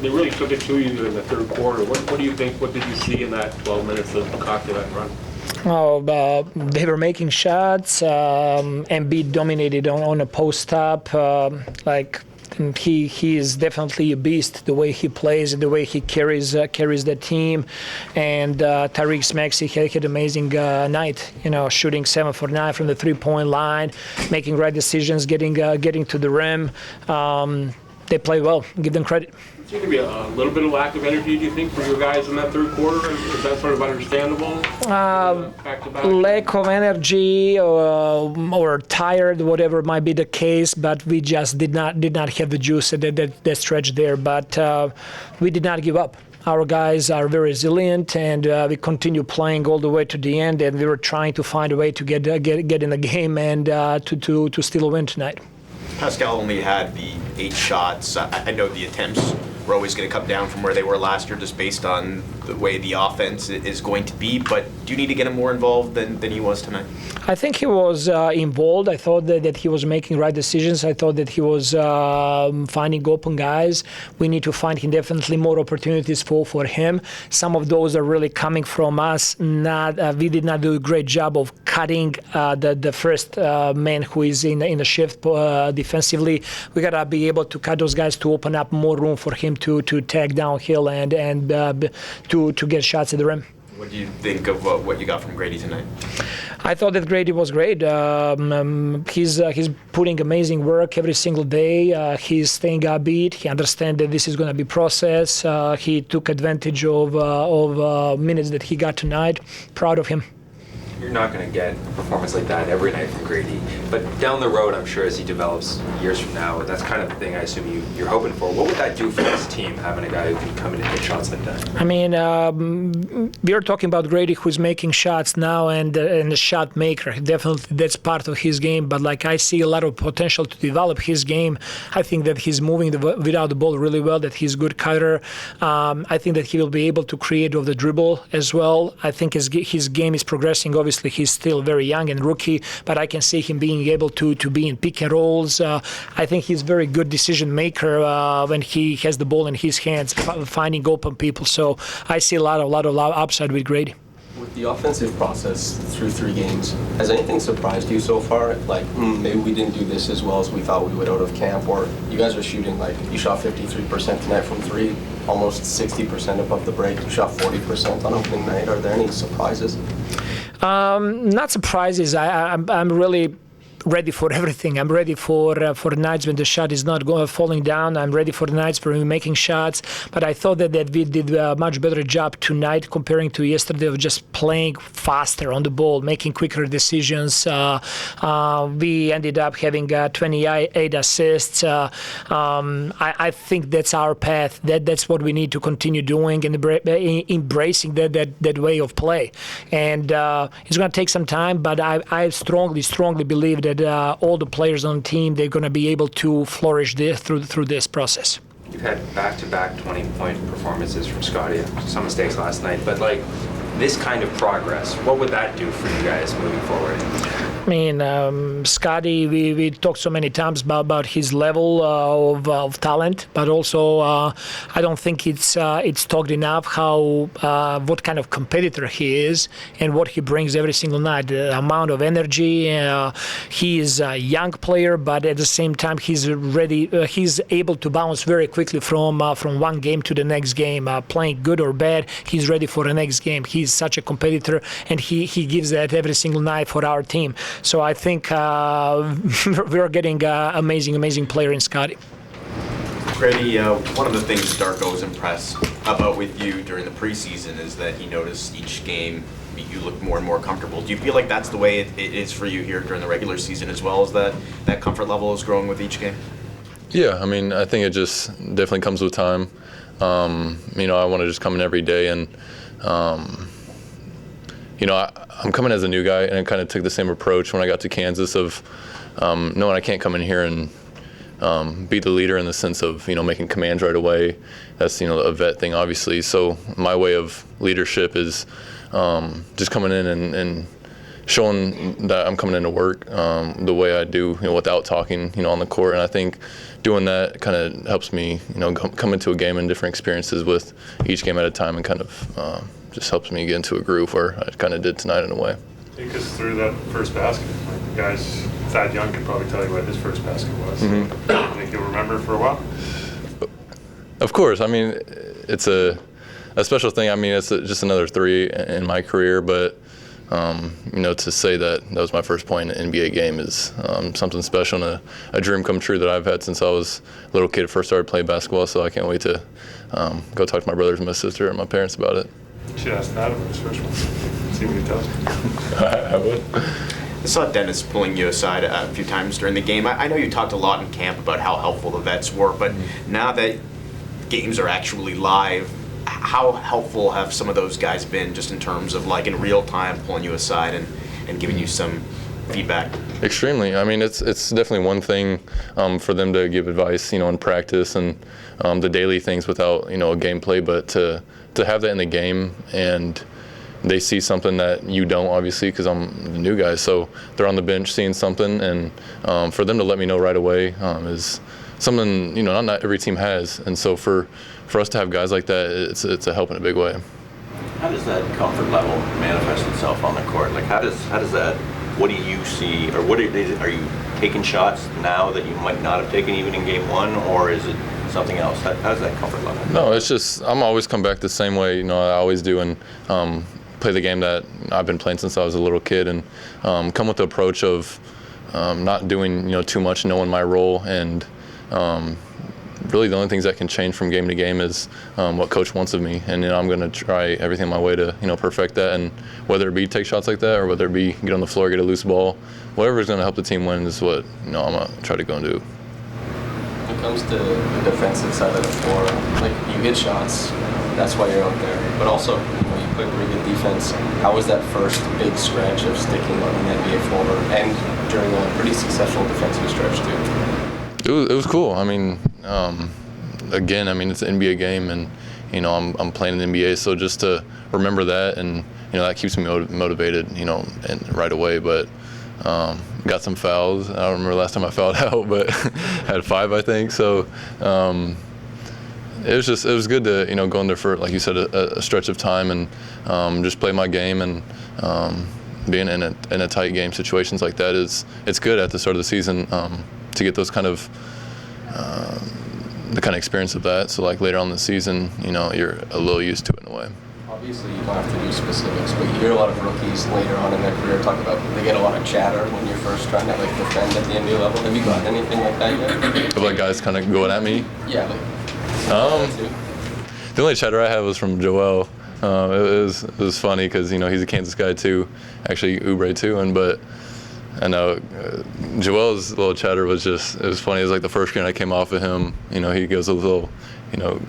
They really took it to you in the third quarter. What do you think? What did you see in that 12 minutes of that run? Oh, they were making shots. Embiid dominated on a post-up. And he is definitely a beast. The way he plays, the way he carries the team, and Tyrese Maxey had an amazing night. Shooting 7 for 9 from the 3-point line, making right decisions, getting to the rim. They play well. Give them credit. Is there going to be a little bit of lack of energy, do you think, for your guys in that third quarter? Is that sort of understandable? Lack of energy or tired, whatever might be the case, but we just did not have the juice at that stretch there. But we did not give up. Our guys are very resilient, and we continue playing all the way to the end. And we were trying to find a way to get in the game and to still win tonight. Pascal only had the 8 shots. I know the attempts were always going to come down from where they were last year just based on the way the offense is going to be, but do you need to get him more involved than he was tonight? I think he was involved. I thought that he was making right decisions. I thought that he was finding open guys. We need to find him definitely more opportunities for him. Some of those are really coming from us. We did not do a great job of cutting the first man who is in the shift defensively. We got to be able to cut those guys to open up more room for him to tag downhill and to get shots at the rim. What do you think of what you got from Gradey tonight? I thought that Gradey was great. He's putting amazing work every single day. He's staying upbeat. He understands that this is going to be process. He took advantage of minutes that he got tonight. Proud of him. You're not going to get a performance like that every night from Gradey. But down the road, I'm sure as he develops years from now, that's kind of the thing I assume you're hoping for. What would that do for this team, having a guy who can come in and hit shots like that? I mean, we are talking about Gradey, who's making shots now and a shot maker. Definitely, that's part of his game. But I see a lot of potential to develop his game. I think that he's moving without the ball really well, that he's a good cutter. I think that he will be able to create off the dribble as well. I think his game is progressing. Obviously, he's still very young and rookie, but I can see him being able to be in pick and rolls. I think he's a very good decision maker when he has the ball in his hands, finding open people. So I see a lot of upside with Gradey. With the offensive process through 3 games, has anything surprised you so far? Maybe we didn't do this as well as we thought we would out of camp, or you guys are shooting you shot 53% tonight from 3, almost 60% above the break. You shot 40% on opening night. Are there any surprises? Not surprises. I'm really ready for everything. I'm ready for nights when the shot is not falling down. I'm ready for the nights for making shots. But I thought that we did a much better job tonight comparing to yesterday of just playing faster on the ball, making quicker decisions. We ended up having 28 assists. I think that's our path. That's what we need to continue doing and embracing that way of play. And it's going to take some time, but I strongly believe that all the players on the team, they're going to be able to flourish through this process. You've had back-to-back 20-point performances from Scottie. Some mistakes last night, but this kind of progress, what would that do for you guys moving forward? I mean, Scottie, we talked so many times about his level of talent, but also I don't think it's talked enough how what kind of competitor he is and what he brings every single night. The amount of energy. He is a young player, but at the same time he's ready. He's able to bounce very quickly from one game to the next game. Playing good or bad, he's ready for the next game. He's such a competitor, and he gives that every single night for our team. So I think we're getting an amazing player in Scottie. Gradey, one of the things Darko was impressed about with you during the preseason is that he noticed each game you look more and more comfortable. Do you feel like that's the way it is for you here during the regular season as well, as that comfort level is growing with each game? Yeah, I mean, I think it just definitely comes with time. I want to just come in every day and I'm coming as a new guy, and I kind of took the same approach when I got to Kansas of knowing I can't come in here and be the leader in the sense of, making commands right away. That's, a vet thing, obviously. So my way of leadership is just coming in and showing that I'm coming into work the way I do, without talking, on the court. And I think doing that kind of helps me, come into a game and different experiences with each game at a time, and kind of just helps me get into a groove where I kind of did tonight in a way. Take us through that first basket. Like the guys, Thad Young could probably tell you what his first basket was. Mm-hmm. I think you'll remember for a while. Of course. I mean, it's a special thing. I mean, it's just another 3 in my career, but to say that was my first point in an NBA game is something special and a dream come true that I've had since I was a little kid, first started playing basketball. So I can't wait to go talk to my brothers and my sister and my parents about it. You should ask Thad about his first one. See what he tells you. I would. I saw Dennis pulling you aside a few times during the game. I know you talked a lot in camp about how helpful the vets were, but now that games are actually live, how helpful have some of those guys been, just in terms of like in real time pulling you aside and giving you some feedback? Extremely. I mean, it's definitely one thing for them to give advice, in practice and the daily things without, a gameplay, but to have that in the game, and they see something that you don't, obviously, because I'm the new guy. So they're on the bench seeing something, and for them to let me know right away is something, not every team has. And so for us to have guys like that, it's a help in a big way. How does that comfort level manifest itself on the court? Like, how does that, what do you see, or what are you taking shots now that you might not have taken even in game 1, or is it something else? How does that comfort level? No, it's just, I'm always come back the same way, I always do, and play the game that I've been playing since I was a little kid, and come with the approach of not doing, too much, knowing my role, and really the only things that can change from game to game is what coach wants of me, and I'm going to try everything in my way to perfect that, and whether it be take shots like that or whether it be get on the floor, get a loose ball, whatever is going to help the team win is what I'm going to try to go and do. When it comes to the defensive side of the floor, like, you hit shots, that's why you're out there, but also you play pretty good defense. How was that first big stretch of sticking on an NBA floor, and during a pretty successful defensive stretch too? It was cool. I mean, again, it's an NBA game, and I'm playing in the NBA, so just to remember that, and that keeps me motivated, and right away. But got some fouls. I don't remember last time I fouled out, but had 5, I think. So it was good to go in there for, like you said, a stretch of time, and just play my game, and being in a tight game situations like that it's good at the start of the season to get those kind of the kind of experience of that. So like later on in the season, you're a little used to it in a way. Obviously, you don't have to do specifics, but you hear a lot of rookies later on in their career talk about they get a lot of chatter when you're first trying to defend at the NBA level. Have you got anything like that yet? Of like guys kind of going at me? Yeah. The only chatter I had was from Joel. It was funny because he's a Kansas guy too, actually Oubre too, but I know Joel's little chatter was it was funny. It was like the first game I came off of him, he goes a little,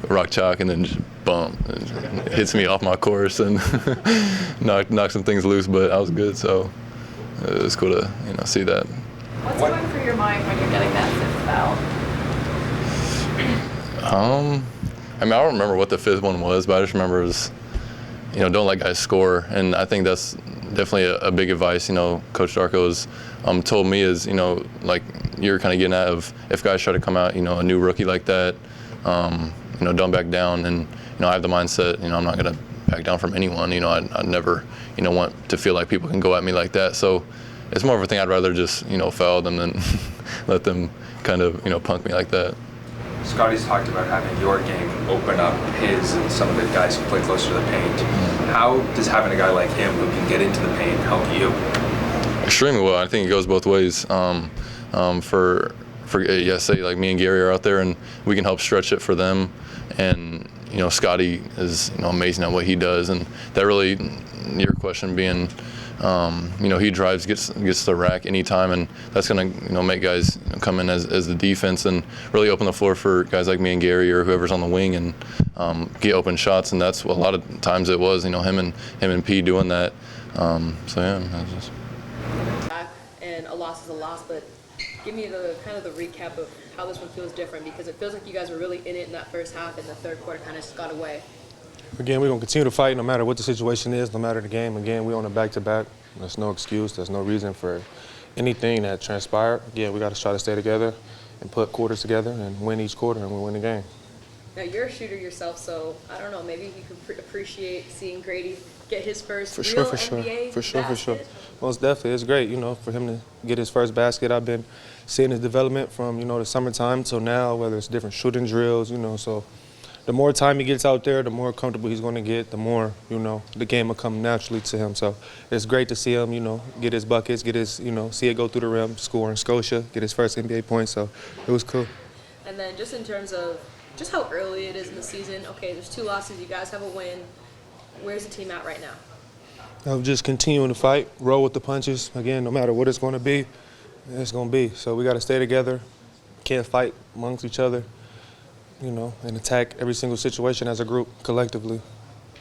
rock chalk, and then just bump, and hits me off my course and knock some things loose, but I was good, so it was cool to, see that. What's going through your mind when you're getting that 5th foul? I don't remember what the 5th one was, but I just remember it was, don't let guys score, and I think that's definitely a big advice, Coach Darko has told me is, like you're kind of getting at of if guys try to come out, a new rookie like that, don't back down, and, I have the mindset, I'm not going to back down from anyone, I never, want to feel like people can go at me like that, so it's more of a thing I'd rather just, foul them than let them kind of, punk me like that. Scottie's talked about having your game open up his and some of the guys who play closer to the paint. How does having a guy like him who can get into the paint help you? Extremely well. I think it goes both ways. Say like me and Gary are out there, and we can help stretch it for them. And Scottie is amazing at what he does, and that really, your question being, he drives, gets the rack anytime, and that's going to make guys come in as the defense and really open the floor for guys like me and Gary or whoever's on the wing, and get open shots. And that's what a lot of times it was, him and P doing that. That's just. And a loss is a loss, but give me the recap of how this one feels different, because it feels like you guys were really in it in that first half, and the third quarter kind of just got away. Again, we're going to continue to fight no matter what the situation is, no matter the game. Again, we're on a back-to-back. There's no excuse. There's no reason for anything that transpired. Yeah, we got to try to stay together and put quarters together and win each quarter, and we win the game. Now, you're a shooter yourself, so I don't know, maybe you could appreciate seeing Gradey get his first For real sure. NBA For sure. basket. Most definitely. It's great, for him to get his first basket. I've been seeing his development from, the summertime till now, whether it's different shooting drills, so the more time he gets out there, the more comfortable he's going to get, the more, the game will come naturally to him. So it's great to see him, get his buckets, get his, see it go through the rim, score in Scotia, get his first NBA point. So it was cool. And then just in terms of just how early it is in the season, okay, there's 2 losses, you guys have a win. Where's the team at right now? I'm just continuing to fight, roll with the punches. Again, no matter what it's going to be, it's going to be. So we got to stay together, can't fight amongst each other, and attack every single situation as a group, collectively.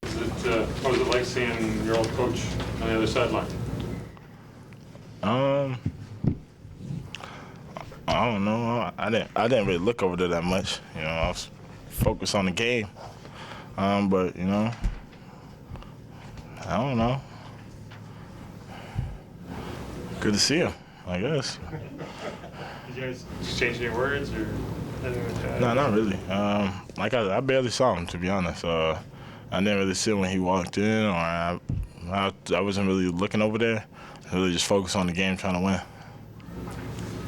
What was it like seeing your old coach on the other sideline? I don't know. I didn't really look over there that much. I was focused on the game. But I don't know. Good to see him, I guess. Did you guys exchange any words or anything like that? No, not really. I barely saw him, to be honest. I didn't really see him when he walked in, or I wasn't really looking over there. I really just focused on the game, trying to win.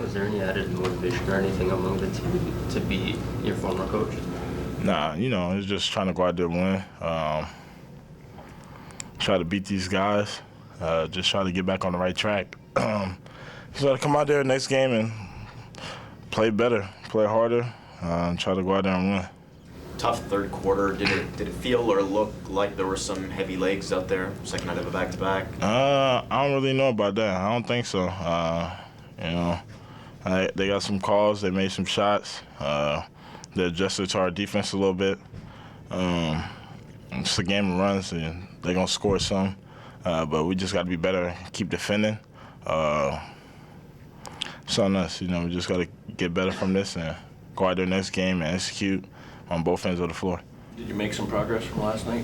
Was there any added motivation or anything among the team to be your former coach? Nah, it's just trying to go out there and win. Try to beat these guys. Just try to get back on the right track. Just got to come out there next game and play better, play harder, try to go out there and win. Tough third quarter. Did it feel or look like there were some heavy legs out there? Second night of a back-to-back. I don't really know about that. I don't think so. They got some calls. They made some shots. They adjusted to our defense a little bit. It's a game of runs, and they're gonna score some. But we just got to be better, keep defending. It's on us. We just got to get better from this and go out there next game and execute on both ends of the floor. Did you make some progress from last night?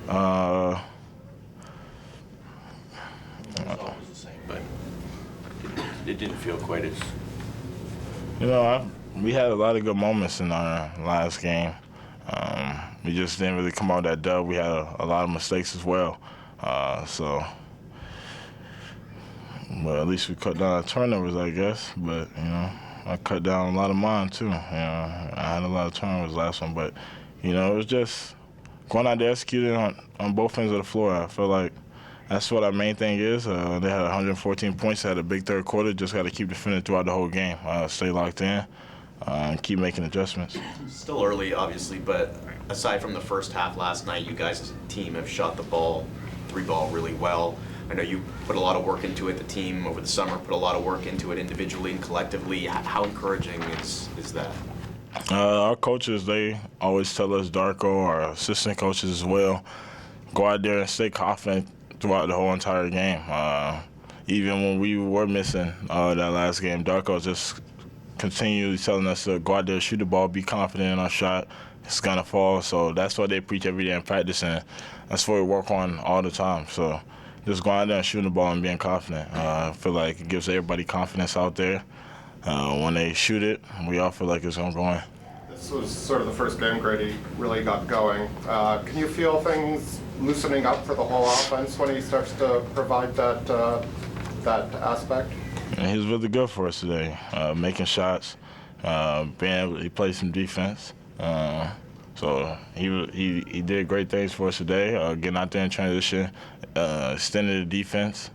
It was always the same, but it didn't feel quite as... We had a lot of good moments in our last game. We just didn't really come out that dub. We had a lot of mistakes as well. But at least we cut down our turnovers, I guess. But, I cut down a lot of mine, too. I had a lot of turnovers last one. But, it was just going out there executing on both ends of the floor. I feel like that's what our main thing is. They had 114 points, had a big third quarter. Just got to keep defending throughout the whole game. Stay locked in and keep making adjustments. Still early, obviously, but aside from the first half last night, you guys as a team have shot the ball, 3-ball really well. I know you put a lot of work into it, the team over the summer put a lot of work into it individually and collectively. How encouraging is that? Our coaches, they always tell us, Darko, our assistant coaches as well, go out there and stay confident throughout the whole entire game. Even when we were missing that last game, Darko just continually telling us to go out there, shoot the ball, be confident in our shot. It's going to fall. So that's what they preach every day in practice, and that's what we work on all the time. So just going out there and shooting the ball and being confident. I feel like it gives everybody confidence out there. When they shoot it, we all feel like it's going to go in. This was sort of the first game Gradey really got going. Can you feel things loosening up for the whole offense when he starts to provide that aspect? And he was really good for us today, making shots, being able to play some defense. So he did great things for us today, getting out there in transition, extending the defense.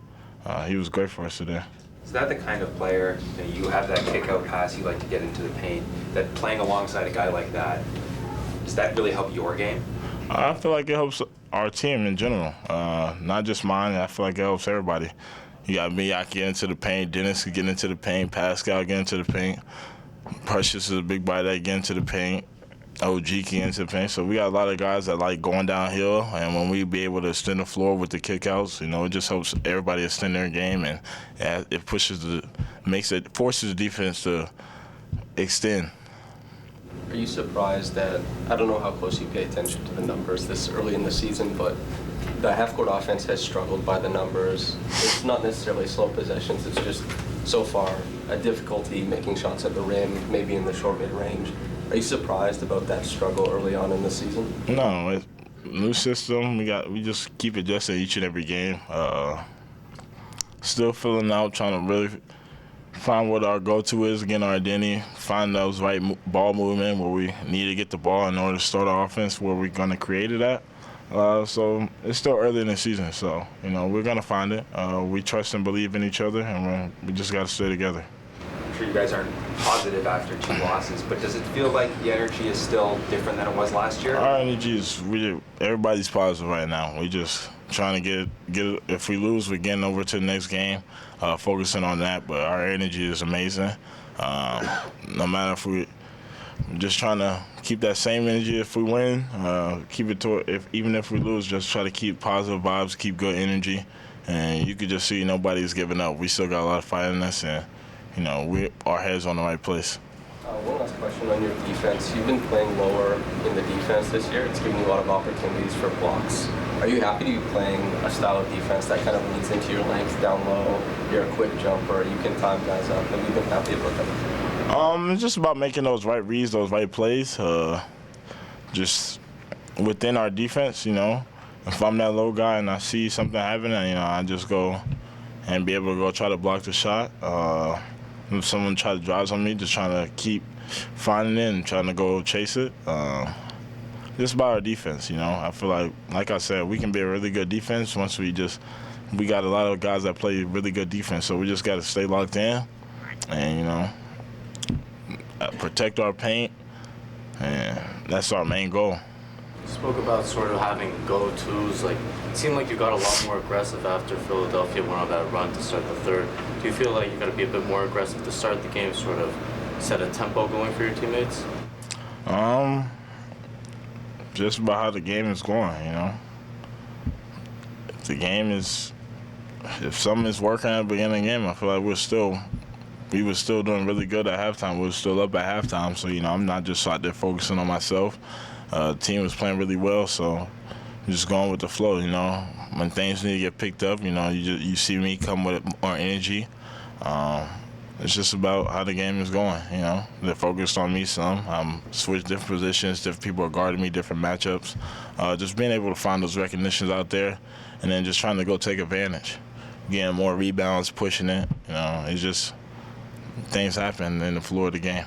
He was great for us today. Is that the kind of player, you have that kick-out pass, you like to get into the paint, that playing alongside a guy like that, does that really help your game? I feel like it helps our team in general, not just mine. I feel like it helps everybody. You got me, I can get into the paint, Dennis can get into the paint, Pascal get into the paint, Precious is a big body that get into the paint, OG can get into the paint. So we got a lot of guys that like going downhill, and when we be able to extend the floor with the kickouts, it just helps everybody extend their game, and it forces the defense to extend. Are you surprised that, I don't know how close you pay attention to the numbers this early in the season, but the half-court offense has struggled by the numbers. It's not necessarily slow possessions, it's just so far a difficulty making shots at the rim, maybe in the short mid-range. Are you surprised about that struggle early on in the season? No, it's new system. We just keep adjusting each and every game. Still filling out, trying to really find what our go-to is, again, our identity, find those right ball movement where we need to get the ball in order to start our offense, where we're going to create it at. So it's still early in the season, so, we're going to find it. We trust and believe in each other, and we just got to stay together. I'm sure you guys aren't positive after 2 losses, but does it feel like the energy is still different than it was last year? Our energy is everybody's positive right now. We just trying to get. If we lose, we're getting over to the next game, focusing on that. But our energy is amazing. No matter if we're just trying to keep that same energy. If we win, keep it to. Even if we lose, just try to keep positive vibes, keep good energy, and you could just see nobody's giving up. We still got a lot of fight in us, and our heads on the right place. One last question on your defense. You've been playing lower in the defense this year. It's given you a lot of opportunities for blocks. Are you happy to be playing a style of defense that kind of leans into your length down low? You're a quick jumper. You can time guys up. Have you been happy about that? It's just about making those right reads, those right plays. Just within our defense, if I'm that low guy and I see something happening, I just go and be able to go try to block the shot. If someone tries to drive on me, just trying to keep finding it and trying to go chase it. Just about our defense, I feel like I said, we can be a really good defense once we got a lot of guys that play really good defense, so we just got to stay locked in and, protect our paint, and that's our main goal. You spoke about sort of having go-tos. It seemed like you got a lot more aggressive after Philadelphia went on that run to start the third. Do you feel like you got to be a bit more aggressive to start the game, sort of set a tempo going for your teammates? Just about how the game is going, If something is working at the beginning of the game, I feel like we were still doing really good at halftime. We were still up at halftime, so, I'm not just out there focusing on myself. The team was playing really well, so I'm just going with the flow, When things need to get picked up, you see me come with more energy. It's just about how the game is going, They're focused on me some. I'm switched different positions, different people are guarding me, different matchups. Just being able to find those recognitions out there and then just trying to go take advantage. Getting more rebounds, pushing it, it's just things happen in the floor of the game.